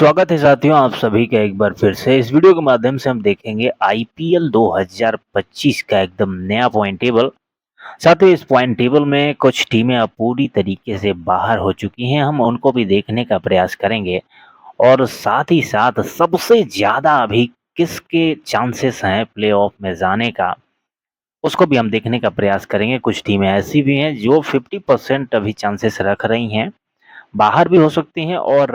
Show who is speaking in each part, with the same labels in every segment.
Speaker 1: स्वागत है साथियों आप सभी का एक बार फिर से। इस वीडियो के माध्यम से हम देखेंगे आईपीएल 2025 का एकदम नया पॉइंट टेबल। साथियों इस पॉइंट टेबल में कुछ टीमें अब पूरी तरीके से बाहर हो चुकी हैं, हम उनको भी देखने का प्रयास करेंगे और साथ ही साथ सबसे ज़्यादा अभी किसके चांसेस हैं प्लेऑफ में जाने का, उसको भी हम देखने का प्रयास करेंगे। कुछ टीमें ऐसी भी हैं जो 50% अभी चांसेस रख रही हैं, बाहर भी हो सकती हैं और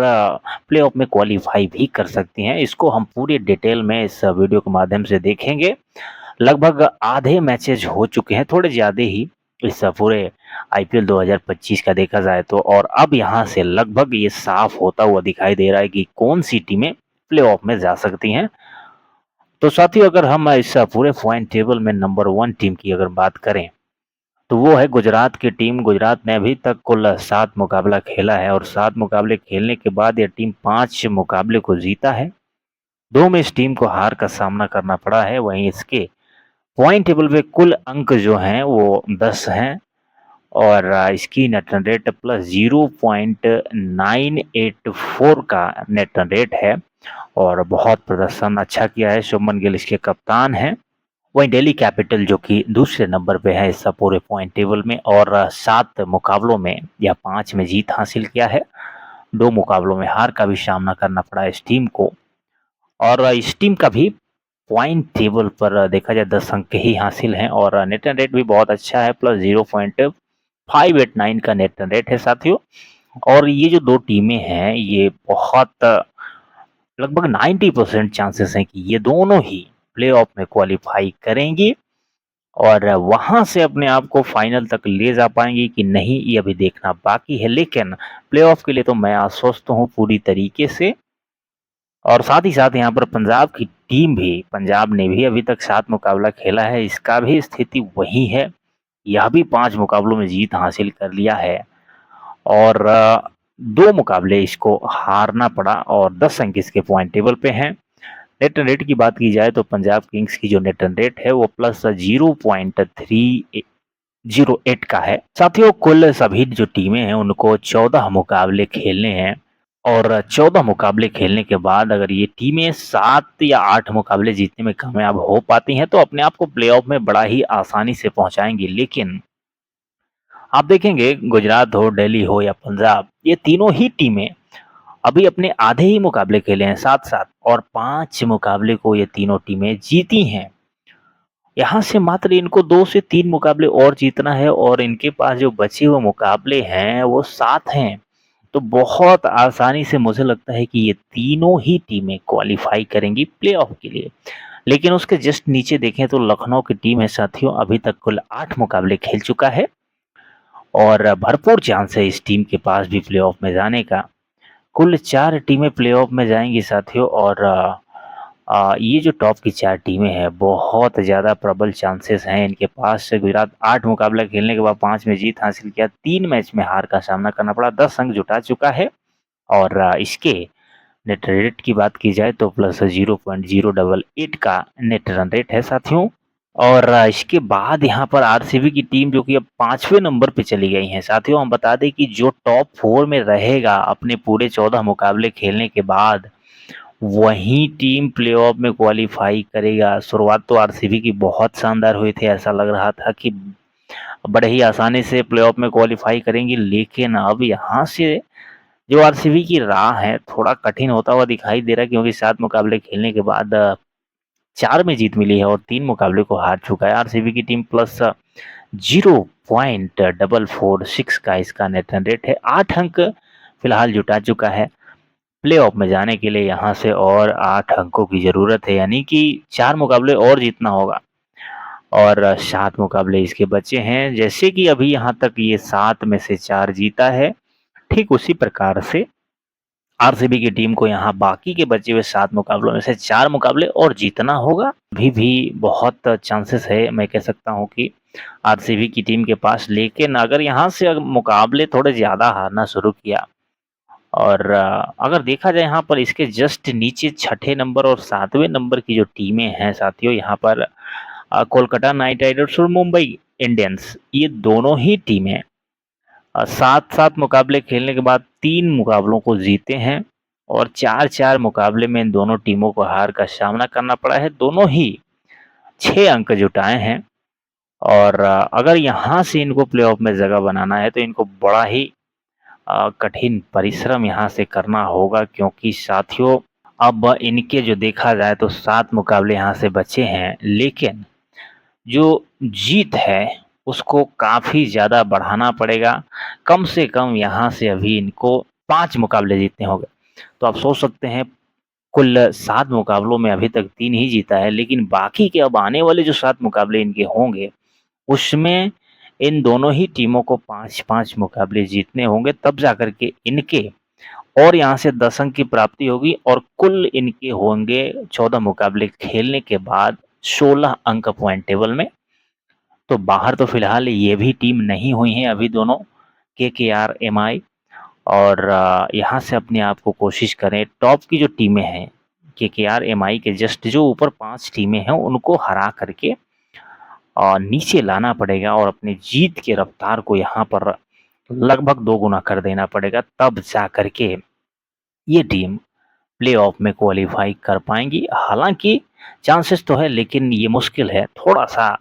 Speaker 1: प्लेऑफ में क्वालीफाई भी कर सकती हैं। इसको हम पूरी डिटेल में इस वीडियो के माध्यम से देखेंगे। लगभग आधे मैचेज हो चुके हैं, थोड़े ज़्यादा ही इस पूरे आईपीएल 2025 का देखा जाए तो, और अब यहाँ से लगभग ये साफ होता हुआ दिखाई दे रहा है कि कौन सी टीमें प्लेऑफ में जा सकती हैं। तो साथियों अगर हम इस पूरे पॉइंट टेबल में नंबर 1 टीम की अगर बात करें तो वो है गुजरात की टीम। गुजरात ने अभी तक कुल 7 मुकाबला खेला है और 7 मुकाबले खेलने के बाद यह टीम 5 मुकाबले को जीता है। 2 में इस टीम को हार का सामना करना पड़ा है। वहीं इसके पॉइंट टेबल पे कुल अंक जो हैं वो 10 हैं और इसकी नेट रन रेट प्लस 0.984 का नेट रन रेट है और बहुत प्रदर्शन अच्छा किया है। शुभमन गिल इसके कप्तान हैं। वहीं दिल्ली कैपिटल जो कि दूसरे नंबर पे है इस पूरे पॉइंट टेबल में और 7 मुकाबलों में या 5 में जीत हासिल किया है। 2 मुकाबलों में हार का भी सामना करना पड़ा इस टीम को और इस टीम का भी पॉइंट टेबल पर देखा जाए 10 अंक ही हासिल हैं और नेट रन रेट भी बहुत अच्छा है, प्लस 0.589 का नेट रन रेट है साथियों। और ये जो 2 टीमें हैं ये बहुत लगभग 90% चांसेस हैं कि ये दोनों ही प्लेऑफ में क्वालिफाई करेंगी और वहाँ से अपने आप को फाइनल तक ले जा पाएंगी कि नहीं, ये अभी देखना बाकी है। लेकिन प्लेऑफ के लिए तो मैं आश्वस्त हूँ पूरी तरीके से। और साथ ही साथ यहाँ पर पंजाब की टीम भी, पंजाब ने भी अभी तक 7 मुकाबला खेला है, इसका भी स्थिति वही है। यह भी 5 मुकाबलों में जीत हासिल कर लिया है और 2 मुकाबले इसको हारना पड़ा और 10 अंक इसके पॉइंट टेबल पे हैं। नेट रन रेट की बात की जाए तो पंजाब किंग्स की जो नेट रन रेट है वो प्लस 0.308 का है। साथियों कुल सभी जो टीमें हैं उनको 14 मुकाबले खेलने हैं और 14 मुकाबले खेलने के बाद अगर ये टीमें 7 या 8 मुकाबले जीतने में कामयाब हो पाती हैं तो अपने आप को प्लेऑफ में बड़ा ही आसानी से पहुंचाएंगी। लेकिन आप देखेंगे गुजरात हो, दिल्ली हो या पंजाब, ये तीनों ही टीमें अभी अपने आधे ही मुकाबले खेले हैं साथ-साथ और 5 मुकाबले को ये तीनों टीमें जीती हैं। यहाँ से मात्र इनको 2 से 3 मुकाबले और जीतना है और इनके पास जो बचे हुए मुकाबले हैं वो 7 हैं। तो बहुत आसानी से मुझे लगता है कि ये तीनों ही टीमें क्वालीफाई करेंगी प्लेऑफ के लिए। लेकिन उसके जस्ट नीचे देखें तो लखनऊ की टीम है साथियों, अभी तक कुल 8 मुकाबले खेल चुका है और भरपूर चांस है इस टीम के पास भी प्लेऑफ में जाने का। कुल 4 टीमें प्लेऑफ में जाएँगी साथियों और ये जो टॉप की 4 टीमें हैं बहुत ज़्यादा प्रबल चांसेस हैं इनके पास। गुजरात 8 मुकाबला खेलने के बाद 5 में जीत हासिल किया, 3 मैच में हार का सामना करना पड़ा, 10 अंक जुटा चुका है और इसके नेट रेट की बात की जाए तो प्लस 0.088 का नेट रन रेट है साथियों। और इसके बाद यहाँ पर आरसीबी की टीम जो कि अब 5वें नंबर पे चली गई है साथियों। हम बता दें कि जो टॉप 4 में रहेगा अपने पूरे 14 मुकाबले खेलने के बाद, वही टीम प्लेऑफ में क्वालीफाई करेगा। शुरुआत तो आरसीबी की बहुत शानदार हुई थी, ऐसा लग रहा था कि बड़े ही आसानी से प्लेऑफ में क्वालीफाई करेंगी, लेकिन अब यहाँ से जो आरसीबी की राह है थोड़ा कठिन होता हुआ दिखाई दे रहा है, क्योंकि 7 मुकाबले खेलने के बाद 4 में जीत मिली है और 3 मुकाबले को हार चुका है आरसीबी की टीम। प्लस 0.446 का इसका नेट रन रेट है। 8 अंक फिलहाल जुटा चुका है। प्लेऑफ में जाने के लिए यहाँ से और 8 अंकों की ज़रूरत है, यानी कि 4 मुकाबले और जीतना होगा और 7 मुकाबले इसके बचे हैं। जैसे कि अभी यहाँ तक ये 7 में से 4 जीता है, ठीक उसी प्रकार से आरसीबी की टीम को यहाँ बाकी के बचे हुए 7 मुकाबलों में से 4 मुकाबले और जीतना होगा। अभी भी बहुत चांसेस है, मैं कह सकता हूँ कि आरसीबी की टीम के पास। लेकिन अगर यहाँ से मुकाबले थोड़े ज़्यादा हारना शुरू किया और अगर देखा जाए यहाँ पर इसके जस्ट नीचे 6ठे नंबर और 7वें नंबर की जो टीमें हैं साथियों, यहाँ पर कोलकाता नाइट राइडर्स और मुंबई इंडियंस, ये दोनों ही टीमें 7-7 मुकाबले खेलने के बाद 3 मुकाबलों को जीते हैं और 4-4 मुकाबले में इन दोनों टीमों को हार का सामना करना पड़ा है। दोनों ही 6 अंक जुटाए हैं और अगर यहाँ से इनको प्लेऑफ में जगह बनाना है तो इनको बड़ा ही कठिन परिश्रम यहाँ से करना होगा, क्योंकि साथियों अब इनके जो देखा जाए तो 7 मुकाबले यहाँ से बचे हैं, लेकिन जो जीत है उसको काफ़ी ज़्यादा बढ़ाना पड़ेगा। कम से कम यहाँ से अभी इनको 5 मुकाबले जीतने होंगे। तो आप सोच सकते हैं कुल 7 मुकाबलों में अभी तक 3 ही जीता है, लेकिन बाकी के अब आने वाले जो 7 मुकाबले इनके होंगे, उसमें इन दोनों ही टीमों को 5-5 मुकाबले जीतने होंगे, तब जाकर के इनके और यहाँ से 10 अंक की प्राप्ति होगी और कुल इनके होंगे 14 मुकाबले खेलने के बाद 16 अंक पॉइंट टेबल में। तो बाहर तो फिलहाल ये भी टीम नहीं हुई हैं अभी दोनों, केकेआर, एमआई, और यहाँ से अपने आप को कोशिश करें। टॉप की जो टीमें हैं केकेआर, एमआई के जस्ट जो ऊपर 5 टीमें हैं उनको हरा करके नीचे लाना पड़ेगा और अपनी जीत की रफ्तार को यहाँ पर लगभग 2 गुना कर देना पड़ेगा, तब जा कर के ये टीम प्लेऑफ में क्वालीफाई कर पाएंगी। हालांकि चांसेस तो है, लेकिन ये मुश्किल है, थोड़ा-सा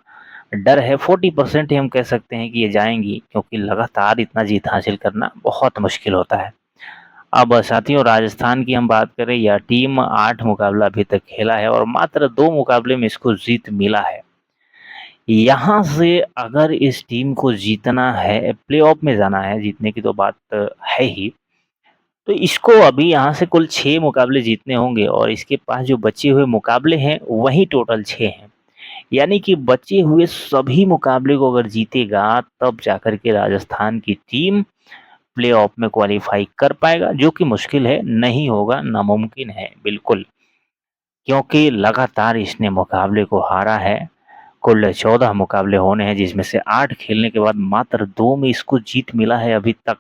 Speaker 1: डर है। 40% ही हम कह सकते हैं कि ये जाएँगी, क्योंकि लगातार इतना जीत हासिल करना बहुत मुश्किल होता है। अब साथियों राजस्थान की हम बात करें, यह टीम 8 मुकाबला अभी तक खेला है और मात्र 2 मुकाबले में इसको जीत मिला है। यहाँ से अगर इस टीम को जीतना है, प्लेऑफ में जाना है, जीतने की तो बात है ही, तो इसको अभी यहाँ से कुल 6 मुकाबले जीतने होंगे और इसके पास जो बचे हुए मुकाबले हैं वही टोटल 6 हैं। यानी कि बचे हुए सभी मुकाबले को अगर जीतेगा तब जाकर के राजस्थान की टीम प्लेऑफ में क्वालीफाई कर पाएगा, जो कि मुश्किल है, नहीं होगा, नामुमकिन है बिल्कुल। क्योंकि लगातार इसने मुकाबले को हारा है। कुल 14 मुकाबले होने हैं जिसमें से 8 खेलने के बाद मात्र 2 में इसको जीत मिला है अभी तक।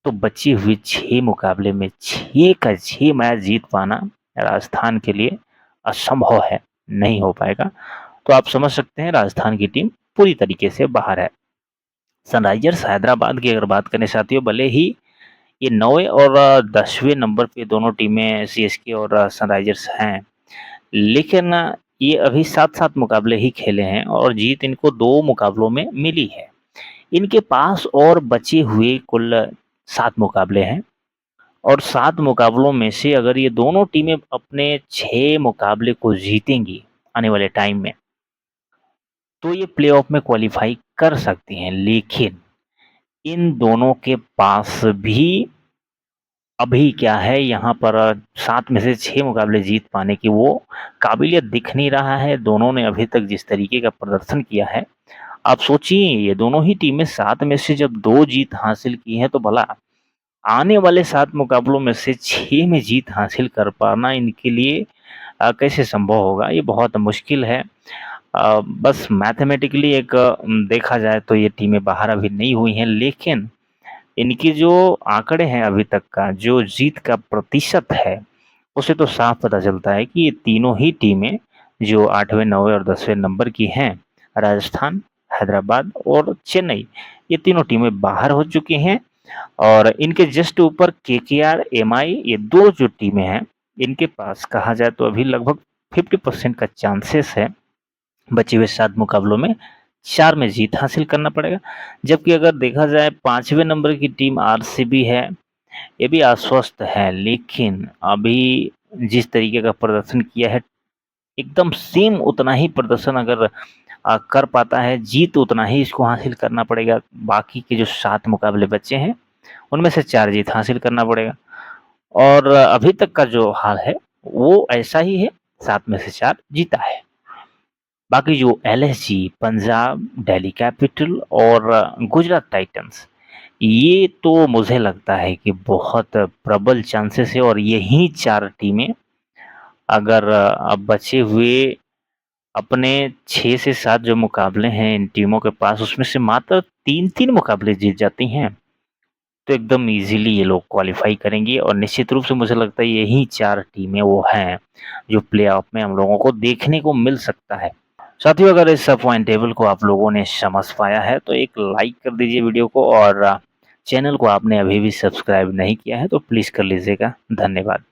Speaker 1: तो बची हुई 6 मुकाबले में 6 का 6 मैच जीत पाना राजस्थान के लिए असंभव है, नहीं हो पाएगा। तो आप समझ सकते हैं राजस्थान की टीम पूरी तरीके से बाहर है। सनराइजर्स हैदराबाद की अगर बात करें साथियों, भले ही ये 9वें और 10वें नंबर पे दोनों टीमें सीएसके और सनराइजर्स हैं, लेकिन ये अभी 7-7 मुकाबले ही खेले हैं और जीत इनको 2 मुकाबलों में मिली है। इनके पास और बचे हुए कुल 7 मुकाबले हैं और 7 मुकाबलों में से अगर ये दोनों टीमें अपने 6 मुकाबले को जीतेंगी आने वाले टाइम में, तो ये प्लेऑफ में क्वालीफाई कर सकती हैं। लेकिन इन दोनों के पास भी अभी क्या है, यहाँ पर 7 में से 6 मुकाबले जीत पाने की वो काबिलियत दिख नहीं रहा है। दोनों ने अभी तक जिस तरीके का प्रदर्शन किया है, आप सोचिए ये दोनों ही टीमें 7 में से जब 2 जीत हासिल की हैं, तो भला आने वाले 7 मुकाबलों में से 6 में जीत हासिल कर पाना इनके लिए कैसे संभव होगा? ये बहुत मुश्किल है। बस मैथमेटिकली एक देखा जाए तो ये टीमें बाहर अभी नहीं हुई हैं, लेकिन इनके जो आंकड़े हैं अभी तक का, जो जीत का प्रतिशत है, उससे तो साफ पता चलता है कि ये तीनों ही टीमें जो 8वें, 9वें और 10वें नंबर की हैं, राजस्थान, हैदराबाद और चेन्नई, ये तीनों टीमें बाहर हो चुकी हैं और इनके जस्ट ऊपर केकेआर, एमआई, ये 2 जो टीमें हैं, इनके पास कहा जाए तो अभी लगभग 50% का चांसेस है बचे हुए 7 मुकाबलों में 4 में जीत हासिल करना पड़ेगा। जबकि अगर देखा जाए 5वें नंबर की टीम आरसीबी है, ये भी आश्वस्त है, लेकिन अभी जिस तरीके का प्रदर्शन किया है, एकदम सेम उतना ही प्रदर्शन अगर कर पाता है, जीत उतना ही इसको हासिल करना पड़ेगा। बाकी के जो 7 मुकाबले बचे हैं, उनमें से 4 जीत हासिल करना पड़ेगा और अभी तक का जो हाल है, वो ऐसा ही है, 7 में से 4 जीता है। बाकी जो एलएसजी, पंजाब, दिल्ली कैपिटल और गुजरात टाइटंस, ये तो मुझे लगता है कि बहुत प्रबल चांसेस है और यही 4 टीमें अगर अब बचे हुए अपने 6 से 7 जो मुकाबले हैं इन टीमों के पास, उसमें से मात्र 3-3 मुकाबले जीत जाती हैं, तो एकदम ईज़िली ये लोग क्वालीफ़ाई करेंगी और निश्चित रूप से मुझे लगता है यही 4 टीमें वो हैं, जो प्लेऑफ में हम लोगों को देखने को मिल सकता है। साथियों अगर इस पॉइंट टेबल को आप लोगों ने समझ पाया है तो एक लाइक कर दीजिए वीडियो को और चैनल को आपने अभी भी सब्सक्राइब नहीं किया है तो प्लीज़ कर लीजिएगा। धन्यवाद।